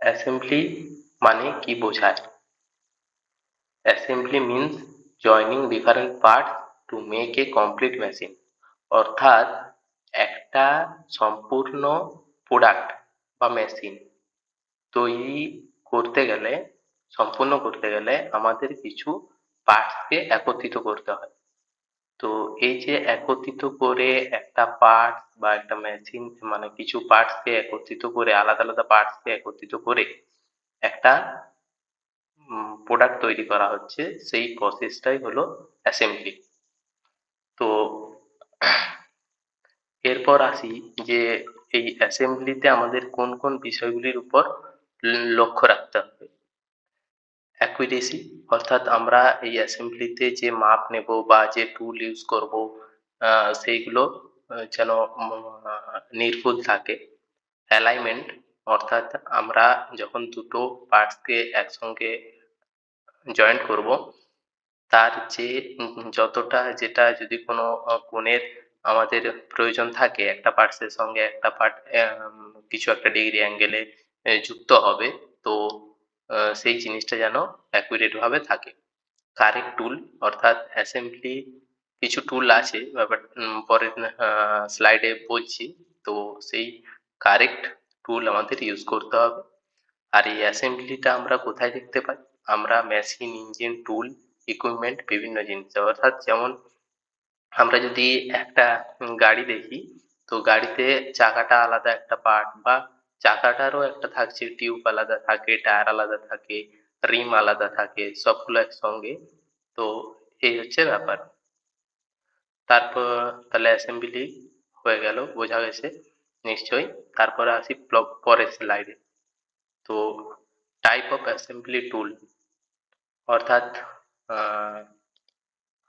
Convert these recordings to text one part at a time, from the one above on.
Assembly মানে কি বোঝায়? Assembly means joining different parts to make a complete machine. অর্থাৎ একটা সম্পূর্ণ প্রোডাক্ট বা মেশিন তৈরি করতে গেলে, সম্পূর্ণ করতে গেলে আমাদের কিছু পার্টসকে একত্রিত করতে হয়। তো এই যে একত্রিত করে একটা পার্টস বা একটা মেশিন, মানে কিছু পার্টসকে একত্রিত করে, আলাদা আলাদা পার্টসকে একত্রিত করে একটা প্রোডাক্ট তৈরি করা হচ্ছে, সেই প্রসেসটাই হলো অ্যাসেম্বলি। তো এরপর আসি যে এই অ্যাসেম্বলিতে আমাদের কোন কোন বিষয়গুলির উপর লক্ষ্য রাখতে হবে। অ্যাকুরেসি, অর্থাৎ আমরা এই অ্যাসেম্বলিতে যে মাপ নেব বা যে টুল ইউজ করব, সেইগুলো যেন নির্ভুল থাকে। অ্যালাইনমেন্ট, অর্থাৎ আমরা যখন দুটো পার্টসকে একসঙ্গে জয়েন্ট করব, তার যে যতটা, যেটা যদি কোনো কোণের আমাদের প্রয়োজন থাকে, একটা পার্টসের সঙ্গে একটা পার্ট কিছু একটা ডিগ্রি অ্যাঙ্গেলে যুক্ত হবে, তো সেই জিনিসটা যেন অ্যাকুরেট ভাবে থাকে। কারেক্ট টুল, অর্থাৎ অ্যাসেম্বলি কিছু টুল আছে, ব্যাপার পরের স্লাইডে বলছি। তো সেই কারেক্ট টুল আমাদের ইউজ করতে হবে। আর এই অ্যাসেম্বলিটা আমরা কোথায় দেখতে পাই? আমরা মেশিন, ইঞ্জিন, টুল, ইকুইপমেন্ট, বিভিন্ন জিনিস, অর্থাৎ যেমন আমরা যদি একটা গাড়ি দেখি, তো গাড়িতে চাকাটা আলাদা একটা পার্ট, বা চাকাটারও একটা থাকছে, টিউব আলাদা থাকে, টায়ার আলাদা থাকে, রিম আলাদা থাকে, সবগুলো একসঙ্গে। তো এই হচ্ছে ব্যাপার। তারপর তাহলে অ্যাসেম্বলি হয়ে গেল, বোঝা গেছে নিশ্চয়ই। তারপরে আসি পরের স্লাইডে। তো টাইপ অফ অ্যাসেম্বলি টুল, অর্থাৎ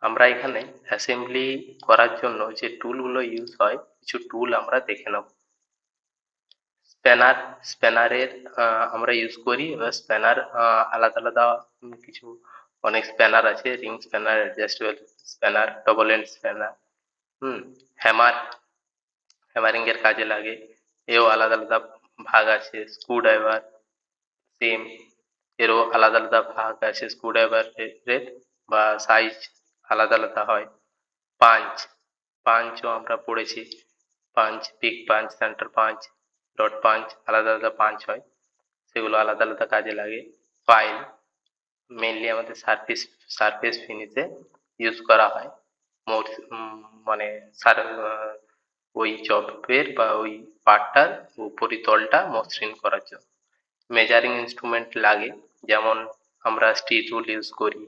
আমরা এখানে অ্যাসেম্বলি করার জন্য যে টুলগুলো ইউজ হয়, কিছু টুল আমরা দেখে নেব। স্প্যানার, স্প্যানারের আমরা ইউজ করি। এবার স্প্যানার আলাদা আলাদা কিছু অনেক স্প্যানার আছে, ring spanner, adjustable spanner, double end spanner. Hammer, hammering এর কাজে লাগে, এও আলাদা আলাদা ভাগ আছে। স্ক্রুড্রাইভার সেম, এরও আলাদা আলাদা ভাগ আছে। স্ক্রুড্রাইভারের বা সাইজ আলাদা আলাদা হয়। পাঞ্চ, পাঞ্চও আমরা পড়েছি। Punch, pick punch, center punch, dot punch, আলাদা আলাদা পাঞ্চ হয়, সেগুলো আলাদা আলাদা কাজে লাগে। ফাইল মেইনলি আমাদের সারফেস ফিনিশে ইউজ করা হয়, মোট মানে ওই জবের বা ওই পার্টটার উপরিতলটা মসৃণ করার জন্য। মেজারিং ইনস্ট্রুমেন্ট লাগে, যেমন আমরা স্টিচ রুল ইউজ করি।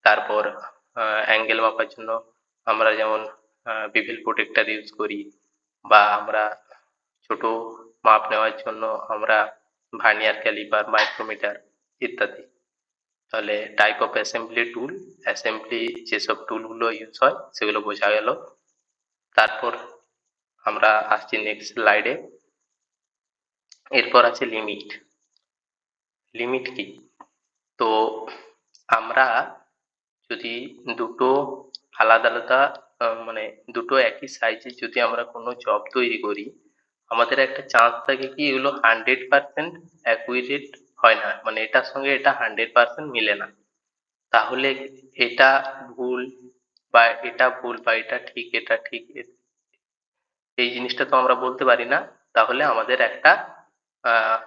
তারপর অ্যাঙ্গেল মাপার জন্য আমরা যেমন বিভেল প্রোটেক্টর ইউজ করি, বা আমরা ছোট মাপ নেওয়ার জন্য আমরা ভার্নিয়ার ক্যালিপার, মাইক্রোমিটার ইত্যাদি। তাহলে type of assembly tool, assembly যেসব টুলগুলো ইউজ হয় সেগুলো বোঝা গেল। তারপর আমরা আসছি নেক্সট স্লাইডে। এরপর আছে লিমিট। লিমিট কি? তো আমরা যদি দুটো আলাদা আলাদা মানে দুটো একই সাইজে যদি আমরা কোনো জব তৈরি করি, আমাদের একটা চান্স থাকে কি এগুলো 100% অ্যাকুরেট হয় না, মানে এটার সঙ্গে এটা 100% মিলে না। তাহলে এটা ভুল বা এটা ভুল, বা এটা ঠিক এটা ঠিক, এই জিনিসটা তো আমরা বলতে পারি না। তাহলে আমাদের আহ,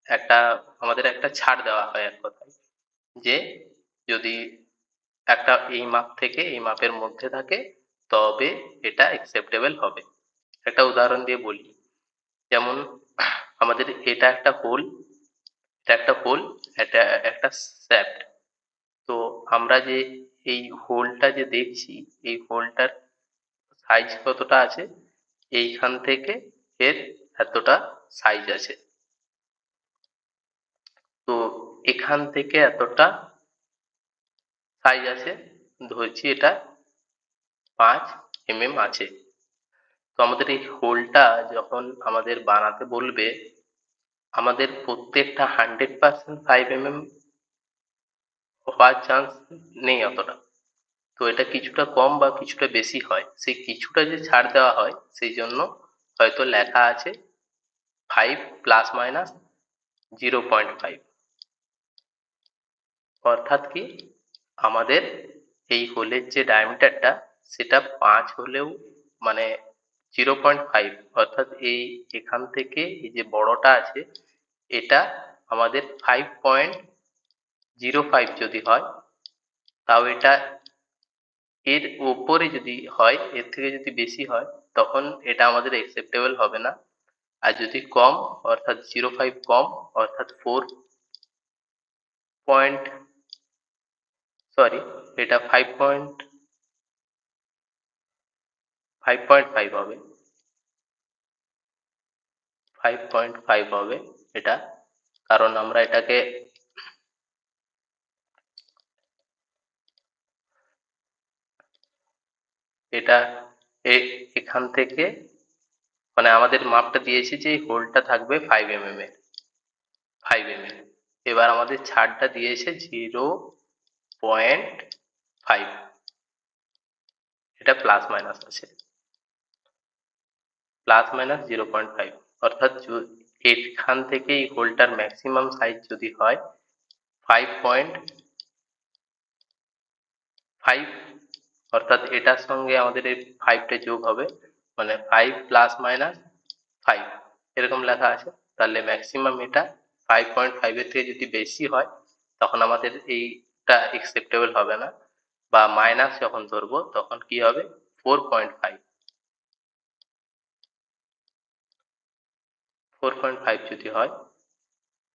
একটা আমাদের একটা ছাড় দেওয়া হয় এক কথায়, যে যদি একটা এই মাপ থেকে এই মাপের মধ্যে থাকে, তবে এটা অ্যাকসেপ্টেবল হবে। একটা উদাহরণ দিয়ে বলি, যেমন আমাদের এটা একটা হোল, এটা একটা হোল, এটা একটা শ্যাফট। তো আমরা যে এই হোলটা যে দেখছি, এই হোলটার সাইজ কতটা আছে, এইখান থেকে এর এতটা সাইজ আছে। তো এখান থেকে এতটা সাইজ আছে, ধরছি এটা 5 mm আছে। তো আমাদের এই হোলটা যখন আমাদের বানাতে বলবে, আমাদের প্রত্যেকটা 100% 5 mm হওয়ার চান্স নেই অতটা। তো এটা কিছুটা কম বা কিছুটা বেশি হয়, সেই কিছুটা যে ছাড় দেওয়া হয়, সেই জন্য হয়তো লেখা আছে 5 ± 0.5, অর্থাৎ কি আমাদের এই হোলের যে ডায়ামিটারটা সেটা 5 হলেও মানে 0.5, অর্থাৎ এখান থেকে এই যে বড়টা আছে এটা আমাদের 5.05 যদি হয়, তাও এটা এর উপরে যদি হয়, এর থেকে যদি বেশি হয় তখন এটা আমাদের অ্যাকসেপ্টেবল হবে না। আর যদি কম অর্থাৎ 0.5 কম অর্থাৎ 4 পয়েন্ট সরি এটা 5.5 হবে, 5.5 হবে এটা, কারণ আমরা এটাকে এটা এখান থেকে মানে আমাদের মাপটা দিয়েছে যে হোলটা থাকবে 5 mm এর, 5 mm। এবার আমাদের ছাড়টা দিয়েছে 0.5, এটা প্লাস মাইনাস আছে, প্লাস মাইনাস 0.5, অর্থাৎ এখান থেকে এই হোলটার ম্যাক্সিমাম সাইজ যদি হয় 5.5, অর্থাৎ এটার সঙ্গে আমাদের এই 5টা যোগ হবে মানে 5 প্লাস মাইনাস 5 এরকম লেখা আছে। তাহলে ম্যাক্সিমাম এটা 5.5 এর থেকে যদি বেশি হয় তখন আমাদের এইটা অ্যাকসেপ্টেবল হবে না, বা মাইনাস যখন ধরবো তখন কি হবে 4.5 যদি হয়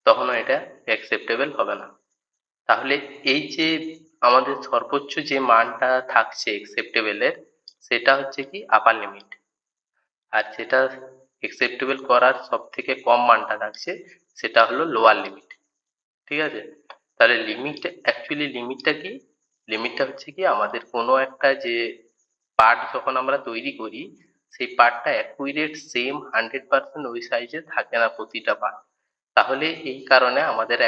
তখনও এটা অ্যাকসেপ্টেবল হবে না। তাহলে এই যে আমাদের সর্বোচ্চ যে মানটা থাকছে অ্যাকসেপ্টেবলের সেটা হচ্ছে কি আপার লিমিট, আর যেটা অ্যাকসেপ্টেবল করার সব থেকে কম মানটা থাকছে সেটা হলো লোয়ার লিমিট। ঠিক আছে, তাহলে লিমিট অ্যাকচুয়ালি লিমিটটা কি, লিমিটটা হচ্ছে কি আমাদের কোনো একটা যে পার্ট যখন আমরা তৈরি করি সেই পার্টটা অ্যাকুরেট সেম 100% ওই সাইজে থাকে না প্রতিটা পার্ট। তাহলে এই কারণে আমাদের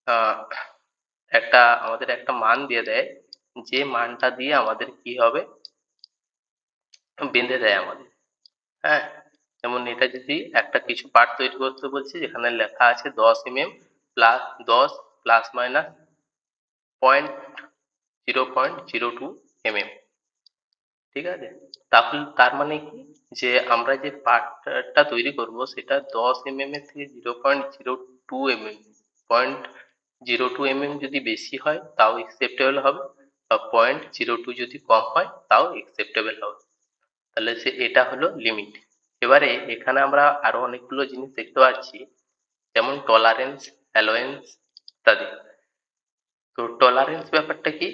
আহ, একটা মান দিয়ে দেয়, যে মানটা দিয়ে আমাদের কি হবে বেঁধে দেয় আমাদের। হ্যাঁ, যেমন এটা যদি একটা কিছু পার্ট তৈরি করতে বলছে যেখানে লেখা আছে 10 mm plus 10 plus minus 0.02 mm, ঠিক আছে, তাহলে তার মানে কি যে আমরা যে পার্টটা তৈরি করব সেটা 10 mm এর থেকে 0.02 mm যদি বেশি হয় তাও অ্যাকসেপ্টেবল হবে, বা 0.02 যদি কম হয় তাও অ্যাকসেপ্টেবল হবে। তাহলে এটা হলো লিমিট। এবারে এখানে আমরা আরো অনেকগুলো জিনিস দেখতে পাচ্ছি, যেমন টলারেন্স, অ্যালোয়েন্স ইত্যাদি। তো টলারেন্স ব্যাপারটা কি,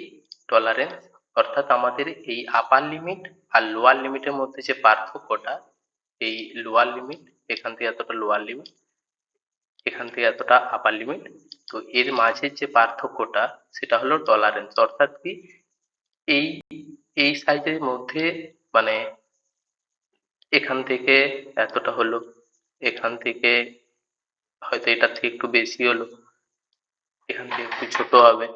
টলারেন্স অর্থাৎ আমাদের এই আপার লিমিট আর লোয়ার লিমিটের মধ্যে যে পার্থক্যটা, এই লোয়ার লিমিট এখান থেকে এতটা লোয়ার লিমিট, এখান থেকে এতটা আপার লিমিট, তো এর মাঝে যে পার্থক্যটা সেটা হলো টলারেন্স, অর্থাৎ কি এই এই সাইজের মধ্যে মানে এখান থেকে এতটা হলো, এখান থেকে হয়তো এটার থেকে একটু বেশি হলো, এখান থেকে একটু ছোট হবে,